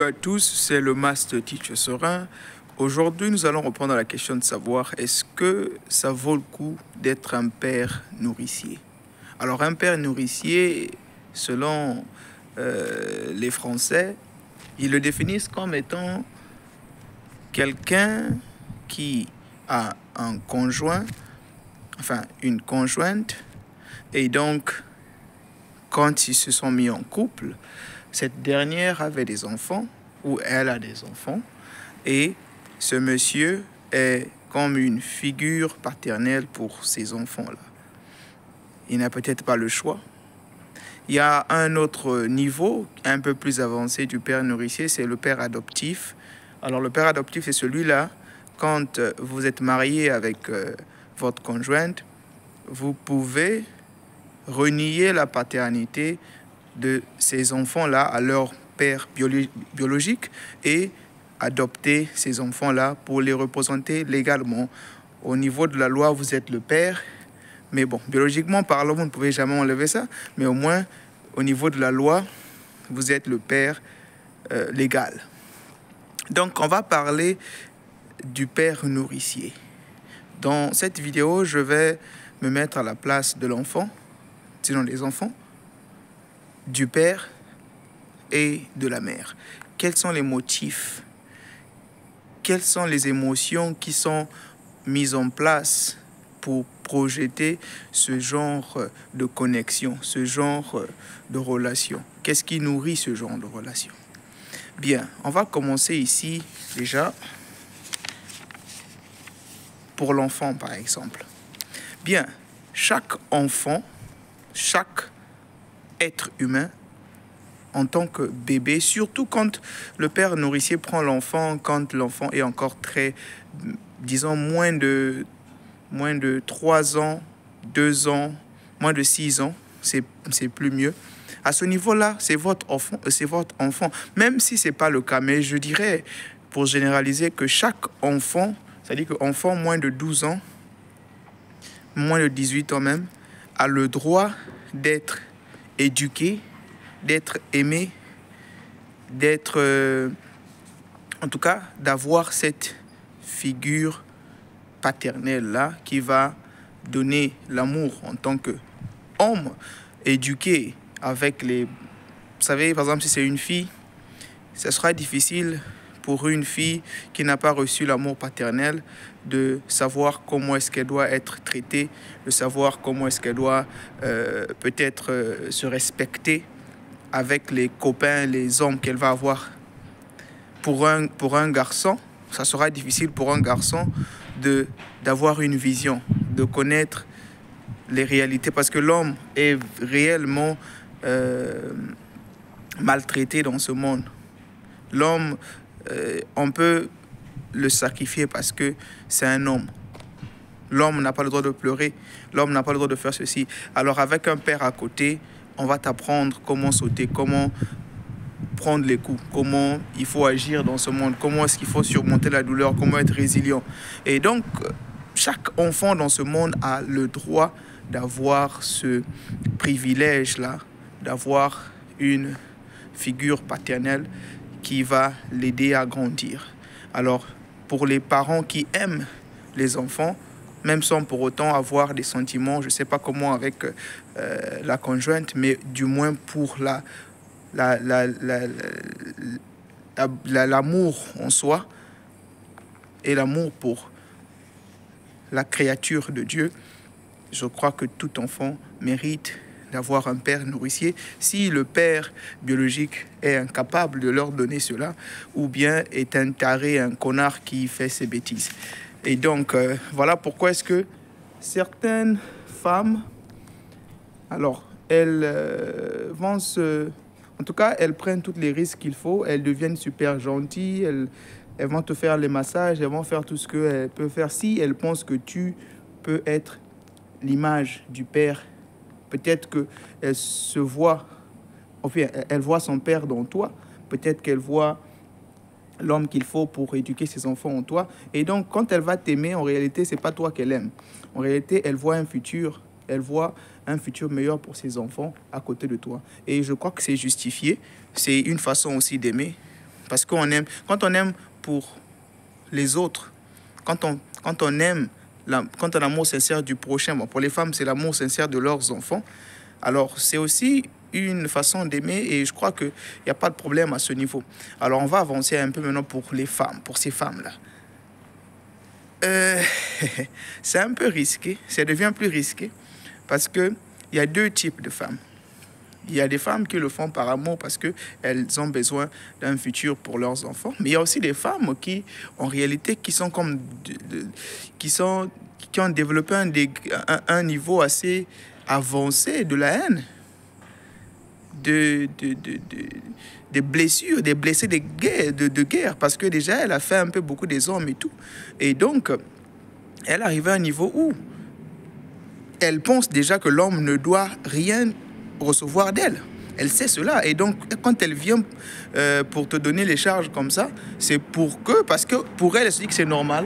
à tous, c'est le Master Teacher Serein. Aujourd'hui, nous allons reprendre la question de savoir est-ce que ça vaut le coup d'être un père nourricier? Alors, un père nourricier, selon les Français, ils le définissent comme étant quelqu'un qui a un conjoint, enfin une conjointe, et donc, quand ils se sont mis en couple, cette dernière avait des enfants, ou elle a des enfants, et ce monsieur est comme une figure paternelle pour ces enfants-là. Il n'a peut-être pas le choix. Il y a un autre niveau, un peu plus avancé du père nourricier, c'est le père adoptif. Alors le père adoptif, c'est celui-là, quand vous êtes marié avec votre conjointe, vous pouvez renier la paternité de ces enfants-là à leur père biologique et adopter ces enfants-là pour les représenter légalement. Au niveau de la loi, vous êtes le père, mais bon, biologiquement parlant, vous ne pouvez jamais enlever ça, mais au moins, au niveau de la loi, vous êtes le père légal. Donc, on va parler du père nourricier. Dans cette vidéo, je vais me mettre à la place de l'enfant, sinon des enfants, du père et de la mère. Quels sont les motifs? Quelles sont les émotions qui sont mises en place pour projeter ce genre de connexion, ce genre de relation? Qu'est-ce qui nourrit ce genre de relation? Bien, on va commencer ici déjà pour l'enfant par exemple. Bien, chaque enfant, chaque être humain en tant que bébé, surtout quand le père nourricier prend l'enfant, quand l'enfant est encore très, disons, moins de 3 ans, 2 ans, moins de 6 ans, c'est plus mieux. À ce niveau-là, c'est votre enfant, même si ce n'est pas le cas. Mais je dirais, pour généraliser, que chaque enfant, c'est-à-dire qu'enfant moins de 12 ans, moins de 18 ans même, a le droit d'être éduqué, d'être aimé, d'être, en tout cas, d'avoir cette figure paternelle-là qui va donner l'amour en tant qu'homme éduqué avec les... Vous savez, par exemple, si c'est une fille, ce sera difficile pour une fille qui n'a pas reçu l'amour paternel de savoir comment est-ce qu'elle doit être traitée, de savoir comment est-ce qu'elle doit peut-être se respecter avec les copains, les hommes qu'elle va avoir. Pour un garçon, ça sera difficile pour un garçon d'avoir une vision, de connaître les réalités, parce que l'homme est réellement maltraité dans ce monde. L'homme, on peut le sacrifier parce que c'est un homme. L'homme n'a pas le droit de pleurer, l'homme n'a pas le droit de faire ceci. Alors avec un père à côté, on va t'apprendre comment sauter, comment prendre les coups, comment il faut agir dans ce monde, comment est-ce qu'il faut surmonter la douleur, comment être résilient. Et donc, chaque enfant dans ce monde a le droit d'avoir ce privilège-là, d'avoir une figure paternelle qui va l'aider à grandir. Alors, pour les parents qui aiment les enfants, même sans pour autant avoir des sentiments, je ne sais pas comment avec la conjointe, mais du moins pour l'amour en soi et l'amour pour la créature de Dieu, je crois que tout enfant mérite d'avoir un père nourricier si le père biologique est incapable de leur donner cela ou bien est un taré, un connard qui fait ses bêtises. Et donc, voilà pourquoi est-ce que certaines femmes, alors, elles vont se... En tout cas, elles prennent tous les risques qu'il faut, elles deviennent super gentilles, elles vont te faire les massages, elles vont faire tout ce qu'elles peuvent faire si elles pensent que tu peux être l'image du père. Peut-être qu'elle se voit, enfin, elle voit son père dans toi. Peut-être qu'elle voit l'homme qu'il faut pour éduquer ses enfants en toi. Et donc, quand elle va t'aimer, en réalité, ce n'est pas toi qu'elle aime. En réalité, elle voit un futur. Elle voit un futur meilleur pour ses enfants à côté de toi. Et je crois que c'est justifié. C'est une façon aussi d'aimer. Parce qu'on aime, quand on aime pour les autres, quand on aime, quand on a l'amour sincère du prochain, bon, pour les femmes, c'est l'amour sincère de leurs enfants, alors c'est aussi une façon d'aimer et je crois qu'il n'y a pas de problème à ce niveau. Alors on va avancer un peu maintenant pour les femmes, pour ces femmes-là. C'est un peu risqué, ça devient plus risqué parce qu'il y a deux types de femmes. Il y a des femmes qui le font par amour parce qu'elles ont besoin d'un futur pour leurs enfants. Mais il y a aussi des femmes qui, en réalité, qui sont comme... qui ont développé un niveau assez avancé de la haine, des blessures, des blessés de guerre, parce que déjà, elle a fait un peu beaucoup des hommes et tout. Et donc, elle arrive à un niveau où elle pense déjà que l'homme ne doit rien recevoir d'elle. Elle sait cela. Et donc, quand elle vient pour te donner les charges comme ça, c'est parce que pour elle, elle se dit que c'est normal.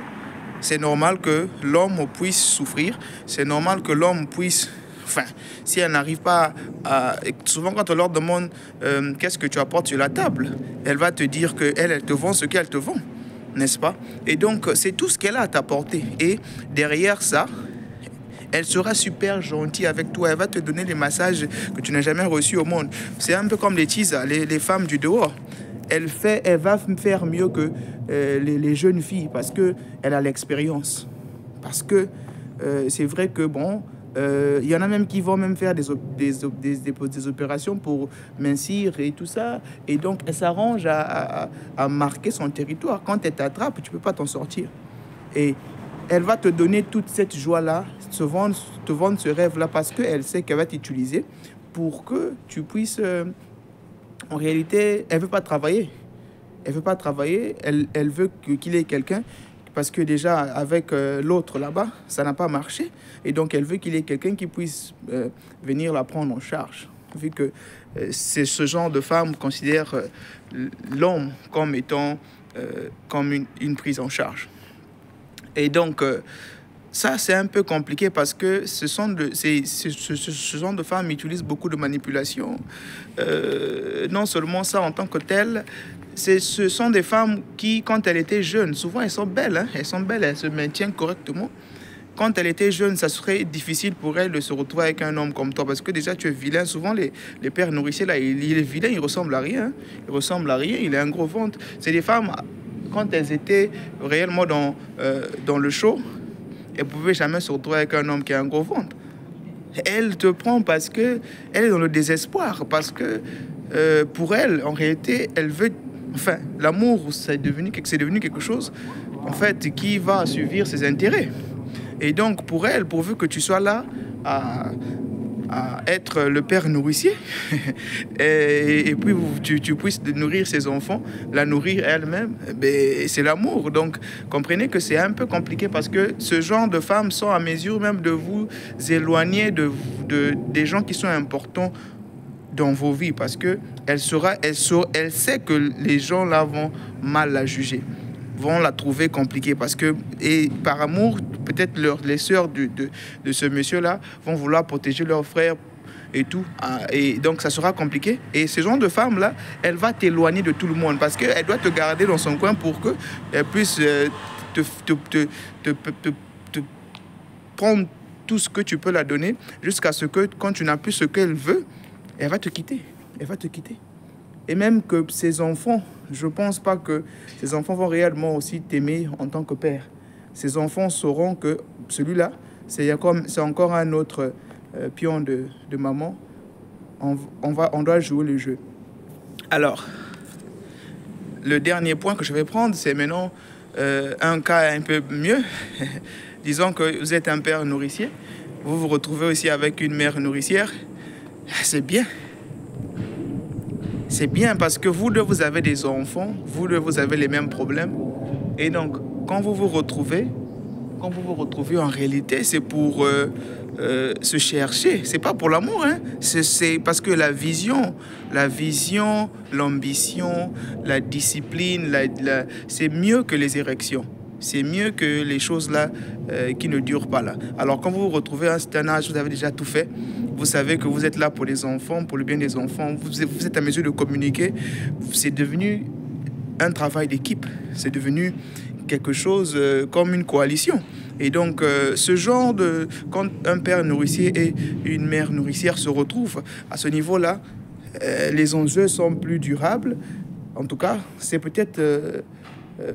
C'est normal que l'homme puisse souffrir. C'est normal que l'homme puisse... Enfin, si elle n'arrive pas à... Souvent, quand on leur demande qu'est-ce que tu apportes sur la table, elle va te dire qu'elle te vend ce qu'elle te vend, n'est-ce pas? Et donc, c'est tout ce qu'elle a à t'apporter. Et derrière ça, elle sera super gentille avec toi. Elle va te donner les massages que tu n'as jamais reçus au monde. C'est un peu comme les teasers, les femmes du dehors. Elle va faire mieux que les jeunes filles parce qu'elle a l'expérience. Parce que c'est vrai que, bon, il y en a même qui vont même faire des opérations pour mincir et tout ça. Et donc, elle s'arrange à marquer son territoire. Quand elle t'attrape, tu ne peux pas t'en sortir. Et elle va te donner toute cette joie-là, te vendre ce rêve-là parce qu'elle sait qu'elle va t'utiliser pour que tu puisses... en réalité, elle ne veut pas travailler. Elle ne veut pas travailler, elle veut qu'il ait quelqu'un parce que déjà, avec l'autre là-bas, ça n'a pas marché. Et donc, elle veut qu'il ait quelqu'un qui puisse venir la prendre en charge. Vu que c'est ce genre de femme considère l'homme comme étant comme une prise en charge. Et donc, ça, c'est un peu compliqué parce que ce genre de femmes utilisent beaucoup de manipulation. Non seulement ça, en tant que telles, ce sont des femmes qui, quand elles étaient jeunes, souvent elles sont belles, hein, elles se maintiennent correctement. Quand elle était jeune, ça serait difficile pour elle de se retrouver avec un homme comme toi parce que déjà tu es vilain. Souvent les pères nourriciers, là, il est vilain, il ressemble à rien. Hein. Il ressemble à rien, il a un gros ventre. C'est des femmes... Quand elles étaient réellement dans le show, elles ne pouvaient jamais se retrouver avec un homme qui a un gros ventre. Elle te prend parce qu'elle est dans le désespoir. Parce que pour elle, en réalité, elle veut... Enfin, l'amour, c'est devenu quelque chose, en fait, qui va assouvir ses intérêts. Et donc, pour elle, pourvu que tu sois là à être le père nourricier et puis tu puisses nourrir ses enfants, la nourrir elle-même, c'est l'amour. Donc, comprenez que c'est un peu compliqué parce que ce genre de femmes sont à mesure même de vous éloigner des gens qui sont importants dans vos vies parce que elle sait que les gens là vont mal la juger, vont la trouver compliquée parce que, et par amour, peut-être les sœurs de ce monsieur-là vont vouloir protéger leurs frères et tout. Et donc, ça sera compliqué. Et ce genre de femme-là, elle va t'éloigner de tout le monde parce qu'elle doit te garder dans son coin pour qu'elle puisse te prendre tout ce que tu peux la donner jusqu'à ce que, quand tu n'as plus ce qu'elle veut, elle va te quitter. Elle va te quitter. Et même que ses enfants, je ne pense pas que ses enfants vont réellement aussi t'aimer en tant que père. Ses enfants sauront que celui-là, c'est encore un autre pion de maman. On doit jouer le jeu. Alors, le dernier point que je vais prendre, c'est maintenant un cas un peu mieux. Disons que vous êtes un père nourricier. Vous vous retrouvez aussi avec une mère nourricière. C'est bien. C'est bien parce que vous deux, vous avez des enfants, vous deux, vous avez les mêmes problèmes. Et donc, quand vous vous retrouvez, en réalité, c'est pour se chercher. C'est pas pour l'amour, hein. C'est parce que la vision, l'ambition, la discipline, c'est mieux que les érections. C'est mieux que les choses là qui ne durent pas là. Alors quand vous vous retrouvez à un certain âge, vous avez déjà tout fait. Vous savez que vous êtes là pour les enfants, pour le bien des enfants. Vous êtes à mesure de communiquer. C'est devenu un travail d'équipe. C'est devenu quelque chose comme une coalition. Et donc, ce genre de... Quand un père nourricier et une mère nourricière se retrouvent à ce niveau-là, les enjeux sont plus durables. En tout cas, c'est peut-être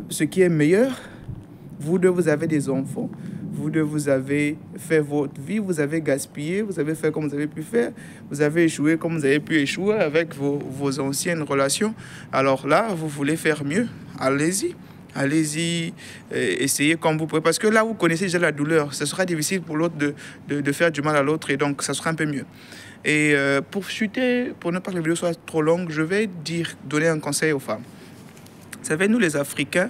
ce qui est meilleur. Vous deux, vous avez des enfants. Vous deux, vous avez fait votre vie. Vous avez gaspillé. Vous avez fait comme vous avez pu faire. Vous avez échoué comme vous avez pu échouer avec vos anciennes relations. Alors là, vous voulez faire mieux. Allez-y. Allez-y, essayez comme vous pouvez. Parce que là, vous connaissez déjà la douleur. Ce sera difficile pour l'autre de faire du mal à l'autre. Et donc, ça sera un peu mieux. Et pour chuter, pour ne pas que la vidéo soit trop longue, je vais donner un conseil aux femmes. Vous savez, nous les Africains,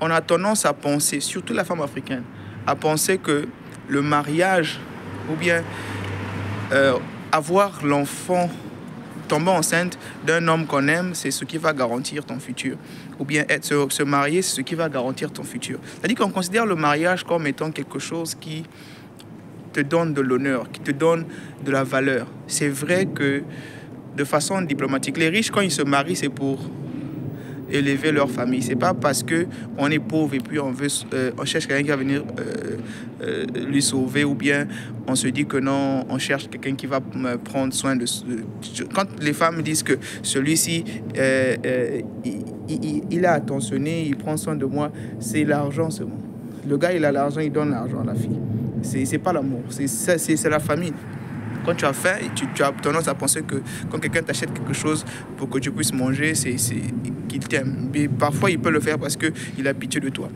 on a tendance à penser, surtout la femme africaine, à penser que le mariage ou bien avoir l'enfant, tomber enceinte d'un homme qu'on aime, c'est ce qui va garantir ton futur. Ou bien se marier, c'est ce qui va garantir ton futur. C'est-à-dire qu'on considère le mariage comme étant quelque chose qui te donne de l'honneur, qui te donne de la valeur. C'est vrai que de façon diplomatique, les riches, quand ils se marient, c'est pour élever leur famille. C'est pas parce qu'on est pauvre et puis on cherche quelqu'un qui va venir lui sauver, ou bien on se dit que non, on cherche quelqu'un qui va prendre soin de... Quand les femmes disent que celui-ci, il a attentionné, il prend soin de moi, c'est l'argent seulement. Le gars, il a l'argent, il donne l'argent à la fille. C'est pas l'amour, c'est la famille. Quand tu as faim, tu as tendance à penser que quand quelqu'un t'achète quelque chose pour que tu puisses manger, c'est qu'il t'aime. Mais parfois, il peut le faire parce qu'il a pitié de toi.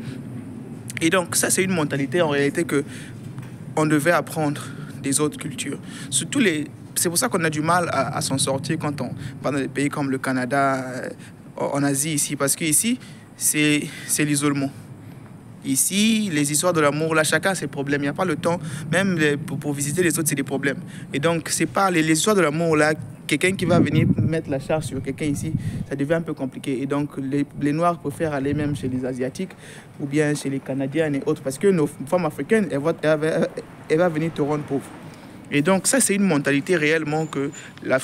Et donc, ça, c'est une mentalité en réalité qu'on devait apprendre des autres cultures. C'est pour ça qu'on a du mal à s'en sortir quand on va dans des pays comme le Canada, en Asie, ici. Parce qu'ici, c'est l'isolement. Ici, les histoires de l'amour, là, chacun a ses problèmes. Il n'y a pas le temps, même pour visiter les autres, c'est des problèmes. Et donc, c'est pas les histoires de l'amour, là, quelqu'un qui va venir mettre la charge sur quelqu'un ici, ça devient un peu compliqué. Et donc, les Noirs préfèrent aller même chez les Asiatiques ou bien chez les Canadiens et autres, parce que nos femmes africaines, elles vont venir te rendre pauvre. Et donc, ça, c'est une mentalité réellement que les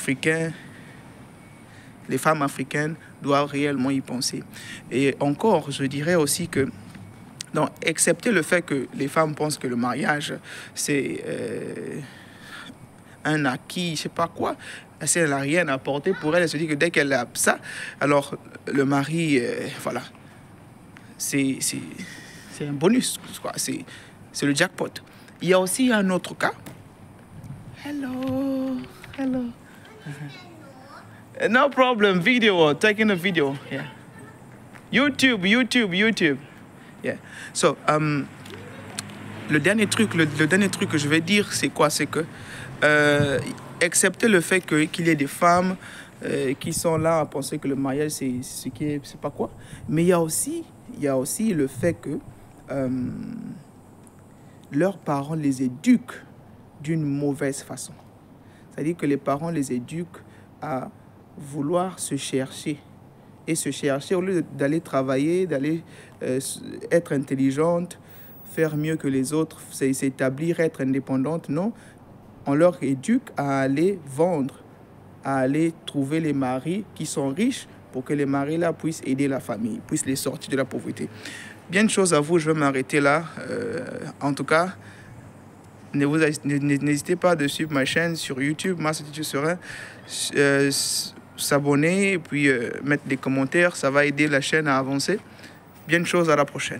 femmes africaines doivent réellement y penser. Et encore, je dirais aussi que donc, excepté le fait que les femmes pensent que le mariage, c'est un acquis, je ne sais pas quoi, si elle n'a rien à apporter pour elle, elle se dit que dès qu'elle a ça, alors le mari, voilà, c'est un bonus, quoi. C'est le jackpot. Il y a aussi un autre cas. Hello. No problem, video, taking a video. Yeah. YouTube. Yeah. So, le dernier truc que je vais dire, c'est quoi? C'est que, excepté le fait qu'il y ait des femmes qui sont là à penser que le mariage, c'est ce qui est, c'est pas quoi. Mais il y a aussi le fait que leurs parents les éduquent d'une mauvaise façon. C'est-à-dire que les parents les éduquent à vouloir se chercher. Et se chercher, au lieu d'aller travailler, d'aller être intelligente, faire mieux que les autres, s'établir, être indépendante, non. On leur éduque à aller vendre, à aller trouver les maris qui sont riches pour que les maris-là puissent aider la famille, puissent les sortir de la pauvreté. Bien de choses à vous, je vais m'arrêter là. En tout cas, n'hésitez pas à suivre ma chaîne sur YouTube, Master Teacher Serein. S'abonner et puis mettre des commentaires, ça va aider la chaîne à avancer. Bien de choses, à la prochaine.